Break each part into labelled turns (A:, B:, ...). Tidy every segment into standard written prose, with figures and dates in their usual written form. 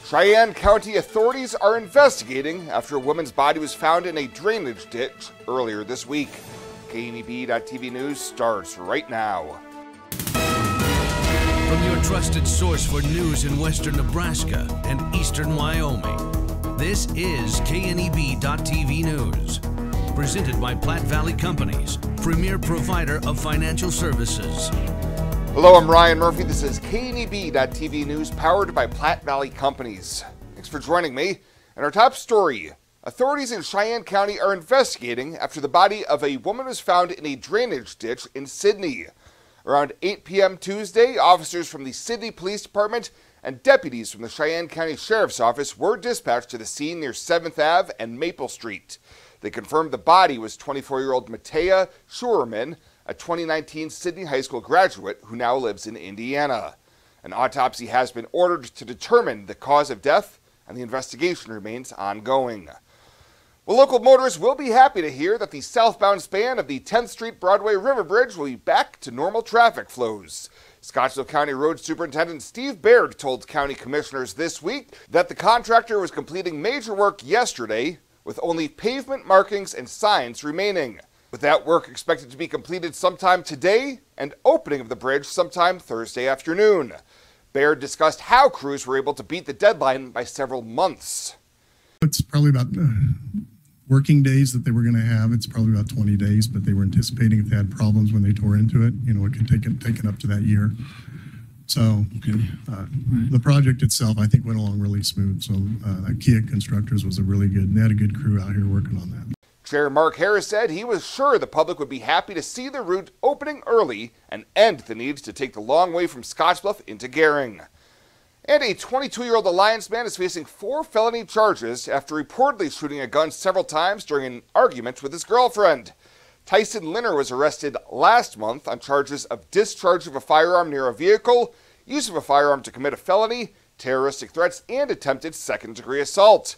A: Cheyenne County authorities are investigating after a woman's body was found in a drainage ditch earlier this week. KNEB.TV News starts right now.
B: From your trusted source for news in western Nebraska and eastern Wyoming, this is KNEB.TV News. Presented by Platte Valley Companies, premier provider of financial services.
A: Hello, I'm Ryan Murphy. This is KNEB.TV News powered by Platte Valley Companies. Thanks for joining me. And our top story, authorities in Cheyenne County are investigating after the body of a woman was found in a drainage ditch in Sidney. Around 8 p.m. Tuesday, officers from the Sidney Police Department and deputies from the Cheyenne County Sheriff's Office were dispatched to the scene near 7th Ave and Maple Street. They confirmed the body was 24-year-old Matea Schurman, a 2019 Sidney High School graduate who now lives in Indiana. An autopsy has been ordered to determine the cause of death, and the investigation remains ongoing. Well, local motorists will be happy to hear that the southbound span of the 10th Street Broadway River Bridge will be back to normal traffic flows. Scottsville County Road Superintendent Steve Baird told county commissioners this week that the contractor was completing major work yesterday with only pavement markings and signs remaining. With that work expected to be completed sometime today and opening of the bridge sometime Thursday afternoon. Baird discussed how crews were able to beat the deadline by several months.
C: It's probably about working days that they were going to have. It's probably about 20 days, but they were anticipating if they had problems when they tore into it, it could take it up to that year. So the project itself, I think, went along really smooth. So Kia Constructors was they had a good crew out here working on that.
A: Chair Mark Harris said he was sure the public would be happy to see the route opening early and end the need to take the long way from Scottsbluff into Gering. And a 22-year-old Alliance man is facing 4 felony charges after reportedly shooting a gun several times during an argument with his girlfriend. Tyson Linner was arrested last month on charges of discharge of a firearm near a vehicle, use of a firearm to commit a felony, terroristic threats, and attempted second-degree assault.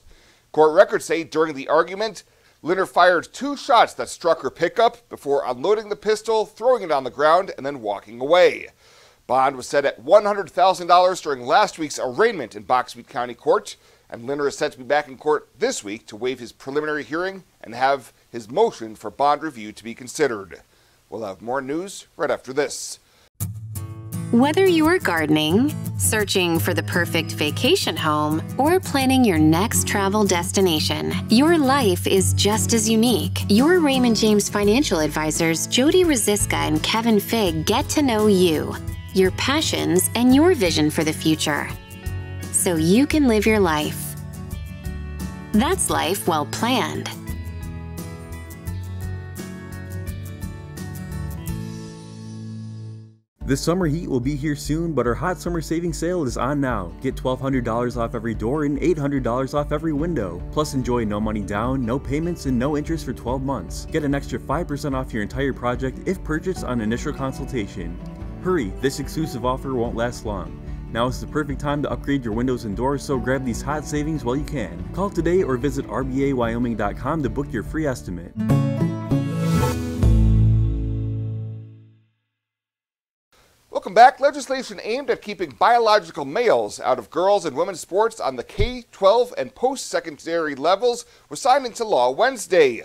A: Court records say during the argument, Linner fired 2 shots that struck her pickup before unloading the pistol, throwing it on the ground, and then walking away. Bond was set at $100,000 during last week's arraignment in Box Butte County Court, and Linner is set to be back in court this week to waive his preliminary hearing and have his motion for bond review to be considered. We'll have more news right after this.
D: Whether you're gardening, searching for the perfect vacation home, or planning your next travel destination, your life is just as unique. Your Raymond James financial advisors, Jody Rosiska and Kevin Figg, get to know you, your passions, and your vision for the future, so you can live your life. That's life well planned.
E: The summer heat will be here soon, but our hot summer savings sale is on now. Get $1,200 off every door and $800 off every window. Plus enjoy no money down, no payments, and no interest for 12 months. Get an extra 5% off your entire project if purchased on initial consultation. Hurry, this exclusive offer won't last long. Now is the perfect time to upgrade your windows and doors, so grab these hot savings while you can. Call today or visit rbawyoming.com to book your free estimate.
A: Welcome back. Legislation aimed at keeping biological males out of girls' and women's sports on the K-12 and post-secondary levels was signed into law Wednesday.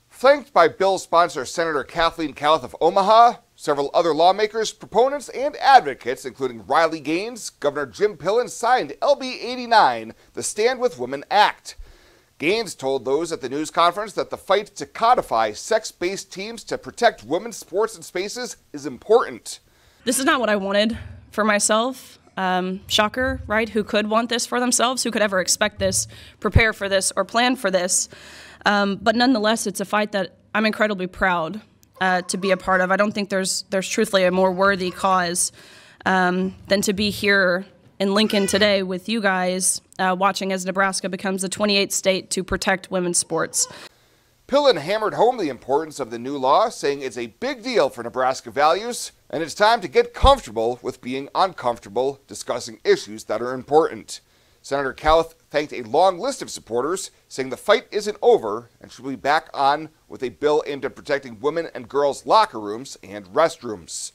A: Flanked by bill sponsor Senator Kathleen Callith of Omaha, several other lawmakers, proponents, and advocates, including Riley Gaines, Governor Jim Pillen, signed LB 89, the Stand With Women Act. Gaines told those at the news conference that the fight to codify sex-based teams to protect women's sports and spaces is important.
F: This is not what I wanted for myself. Shocker, right? Who could want this for themselves? Who could ever expect this, prepare for this, or plan for this? But nonetheless, it's a fight that I'm incredibly proud to be a part of. I don't think there's truthfully a more worthy cause than to be here in Lincoln today with you guys, watching as Nebraska becomes the 28th state to protect women's sports.
A: Pillen hammered home the importance of the new law, saying it's a big deal for Nebraska values, and it's time to get comfortable with being uncomfortable discussing issues that are important. Senator Callith thanked a long list of supporters, saying the fight isn't over and she'll be back on with a bill aimed at protecting women and girls' locker rooms and restrooms.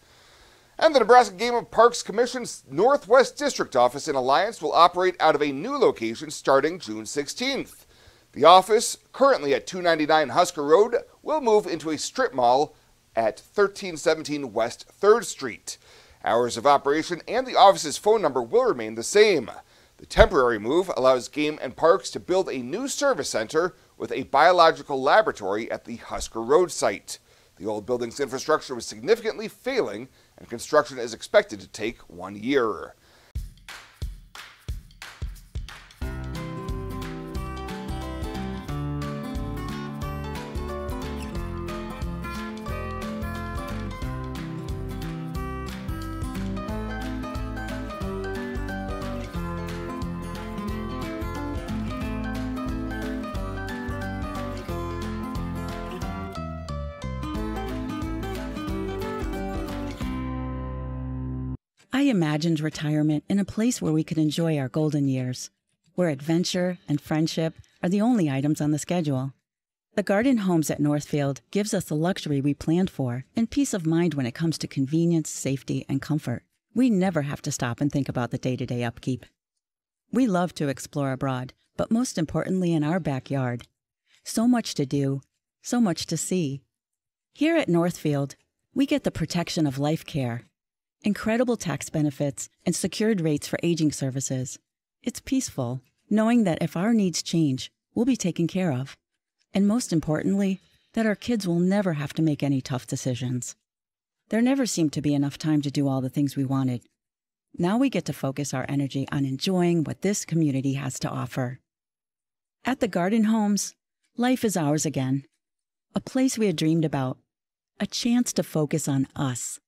A: And the Nebraska Game and Parks Commission's Northwest District office in Alliance will operate out of a new location starting June 16th. The office, currently at 299 Husker Road, will move into a strip mall at 1317 West 3rd Street. Hours of operation and the office's phone number will remain the same. The temporary move allows Game and Parks to build a new service center with a biological laboratory at the Husker Road site. The old building's infrastructure was significantly failing, and construction is expected to take 1 year.
G: I imagined retirement in a place where we could enjoy our golden years, where adventure and friendship are the only items on the schedule. The Garden Homes at Northfield gives us the luxury we planned for and peace of mind when it comes to convenience, safety, and comfort. We never have to stop and think about the day-to-day upkeep. We love to explore abroad, but most importantly in our backyard. So much to do, so much to see. Here at Northfield, we get the protection of life care, incredible tax benefits, and secured rates for aging services. It's peaceful, knowing that if our needs change, we'll be taken care of. And most importantly, that our kids will never have to make any tough decisions. There never seemed to be enough time to do all the things we wanted. Now we get to focus our energy on enjoying what this community has to offer. At the Garden Homes, life is ours again. A place we had dreamed about. A chance to focus on us.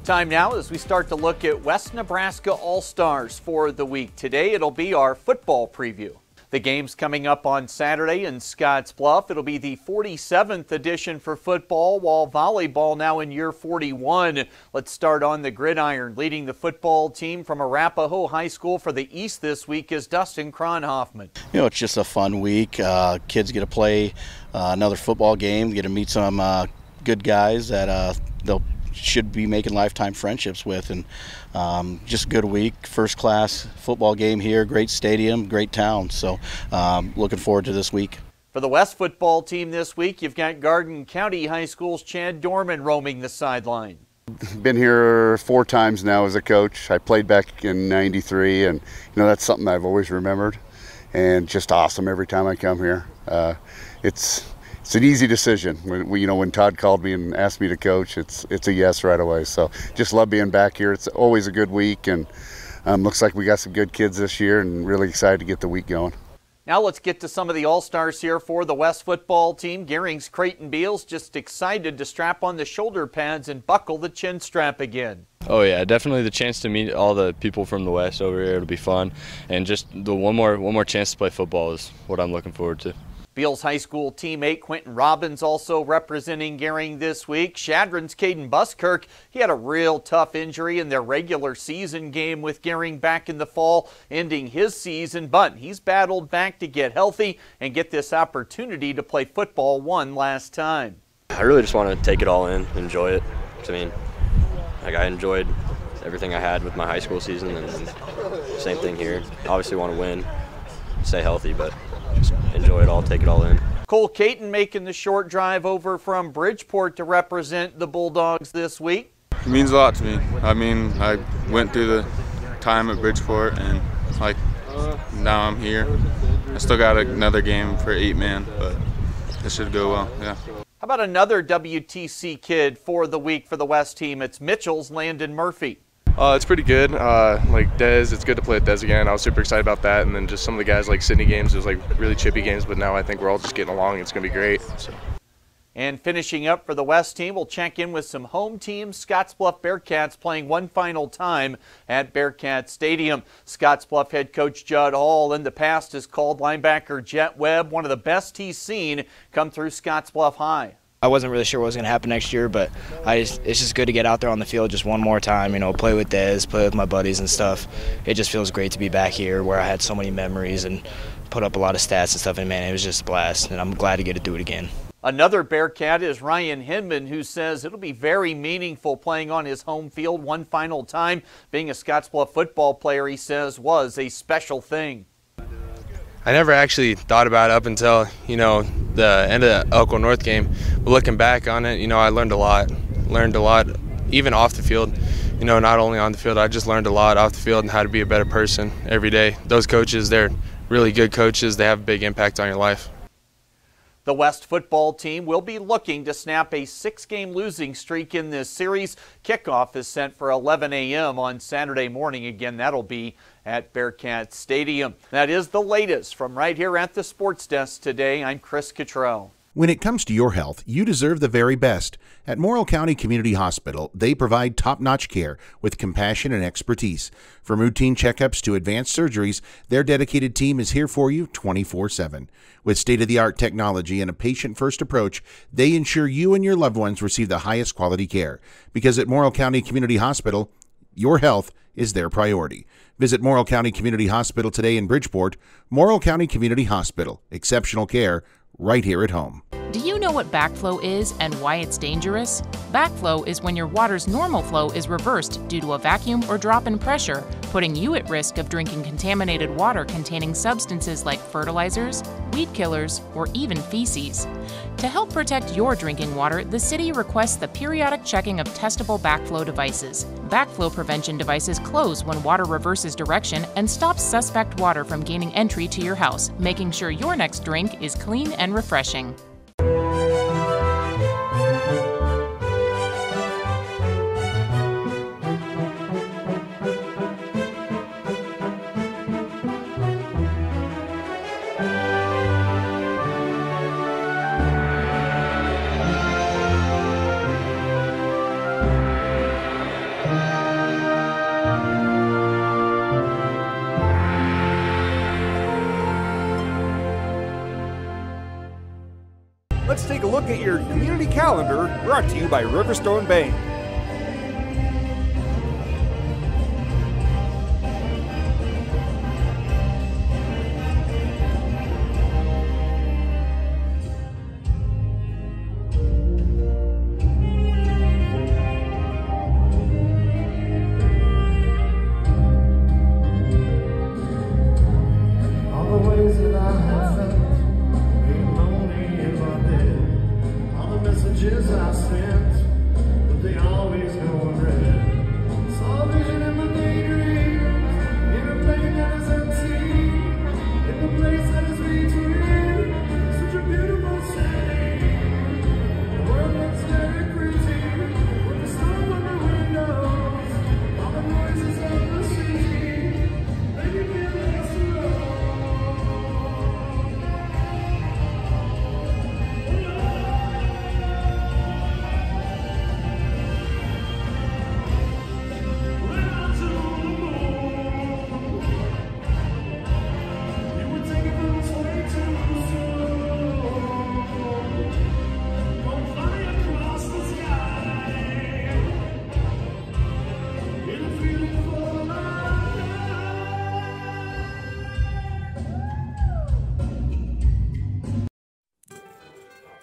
H: Time now as we start to look at West Nebraska All-Stars for the week. Today it'll be our football preview. The game's coming up on Saturday in Scotts Bluff. It'll be the 47th edition for football, while volleyball now in year 41. Let's start on the gridiron. Leading the football team from Arapahoe High School for the East this week is Dustin Kronhoffman.
I: You know, it's just a fun week. Kids get to play another football game, get to meet some good guys that they'll should be making lifetime friendships with, and just a good week. First class football game here, great stadium, great town, so looking forward to this week.
H: For the West football team this week, you've got Garden County High School's Chad Dorman roaming the sideline.
J: Been here 4 times now as a coach. I played back in '93, and that's something I've always remembered, and just awesome every time I come here. It's an easy decision. When Todd called me and asked me to coach, it's a yes right away. So just love being back here. It's always a good week, and looks like we got some good kids this year, and really excited to get the week going.
H: Now let's get to some of the All-Stars here for the West football team. Gering's Creighton Beals just excited to strap on the shoulder pads and buckle the chin strap again.
K: Oh yeah, definitely the chance to meet all the people from the West over here. It'll be fun, and just the one more chance to play football is what I'm looking forward to.
H: Beals High School teammate Quentin Robbins also representing Gering this week. Chadron's Caden Buskirk, he had a real tough injury in their regular season game with Gering back in the fall, ending his season, but he's battled back to get healthy and get this opportunity to play football one last time.
K: I really just want to take it all in, enjoy it. I enjoyed everything I had with my high school season, and same thing here. Obviously want to win, stay healthy, but just enjoy it all, take it all in.
H: Cole Caton making the short drive over from Bridgeport to represent the Bulldogs this week.
L: It means a lot to me. I went through the time at Bridgeport, and now I'm here. I still got another game for 8-man, but it should go well, yeah.
H: How about another WTC kid for the week for the West team? It's Mitchell's Landon Murphy.
M: It's pretty good. Like Dez, it's good to play with Dez again. I was super excited about that. And then just some of the guys like Sydney games, it was like really chippy games, but now I think we're all just getting along. It's going to be great. So.
H: And finishing up for the West team, we'll check in with some home teams. Scottsbluff Bearcats playing one final time at Bearcat Stadium. Scottsbluff head coach Judd Hall in the past has called linebacker Jet Webb one of the best he's seen come through Scottsbluff High.
N: I wasn't really sure what was going to happen next year, but it's just good to get out there on the field just one more time, play with Dez, play with my buddies and stuff. It just feels great to be back here where I had so many memories and put up a lot of stats and stuff, and man, it was just a blast, and I'm glad to get to do it again.
H: Another Bearcat is Ryan Hinman, who says it'll be very meaningful playing on his home field one final time. Being a Scottsbluff football player, he says, was a special thing.
O: I never actually thought about it up until, the end of the Elko North game. But looking back on it, I learned a lot. Even off the field. Not only on the field, I just learned a lot off the field and how to be a better person every day. Those coaches, they're really good coaches. They have a big impact on your life.
H: The West football team will be looking to snap a 6-game losing streak in this series. Kickoff is set for 11 a.m. on Saturday morning. Again, that'll be at Bearcat Stadium. That is the latest from right here at the Sports Desk today. I'm Chris Cottrell.
P: When it comes to your health, you deserve the very best. At Morrill County Community Hospital, they provide top-notch care with compassion and expertise. From routine checkups to advanced surgeries, their dedicated team is here for you 24/7. With state-of-the-art technology and a patient-first approach, they ensure you and your loved ones receive the highest quality care. Because at Morrill County Community Hospital, your health is their priority. Visit Morrill County Community Hospital today in Bridgeport. Morrill County Community Hospital. Exceptional care right here at home.
Q: Do you know what backflow is and why it's dangerous? Backflow is when your water's normal flow is reversed due to a vacuum or drop in pressure, putting you at risk of drinking contaminated water containing substances like fertilizers, weed killers, or even feces. To help protect your drinking water, the city requests the periodic checking of testable backflow devices. Backflow prevention devices close when water reverses direction and stops suspect water from gaining entry to your house, making sure your next drink is clean and refreshing.
A: Let's take a look at your community calendar, brought to you by Riverstone Bank.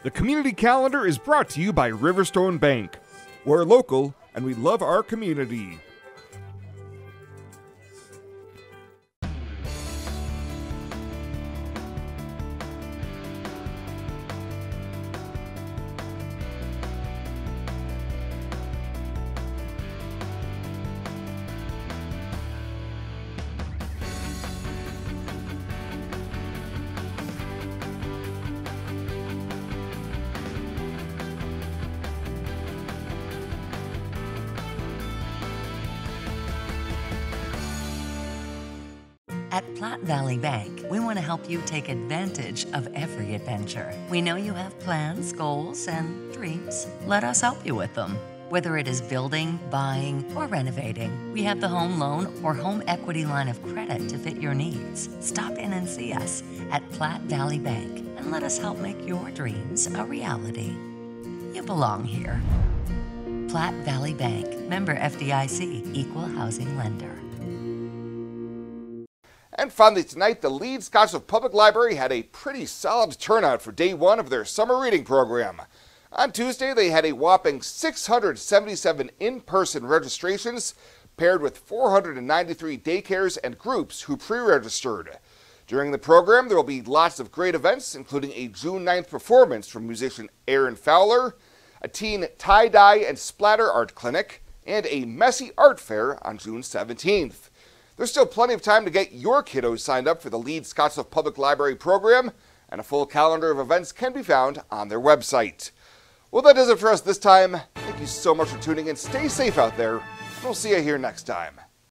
A: The community calendar is brought to you by Riverstone Bank. We're local and we love our community.
R: At Platte Valley Bank, we want to help you take advantage of every adventure. We know you have plans, goals, and dreams. Let us help you with them. Whether it is building, buying, or renovating, we have the home loan or home equity line of credit to fit your needs. Stop in and see us at Platte Valley Bank and let us help make your dreams a reality. You belong here. Platte Valley Bank, member FDIC, equal housing lender.
A: And finally tonight, the Leeds Scottsbluff Public Library had a pretty solid turnout for day one of their summer reading program. On Tuesday, they had a whopping 677 in-person registrations, paired with 493 daycares and groups who pre-registered. During the program, there will be lots of great events, including a June 9th performance from musician Aaron Fowler, a teen tie-dye and splatter art clinic, and a messy art fair on June 17th. There's still plenty of time to get your kiddos signed up for the Leeds Scottsbluff Public Library program, and a full calendar of events can be found on their website. Well, that does it for us this time. Thank you so much for tuning in. Stay safe out there, and we'll see you here next time.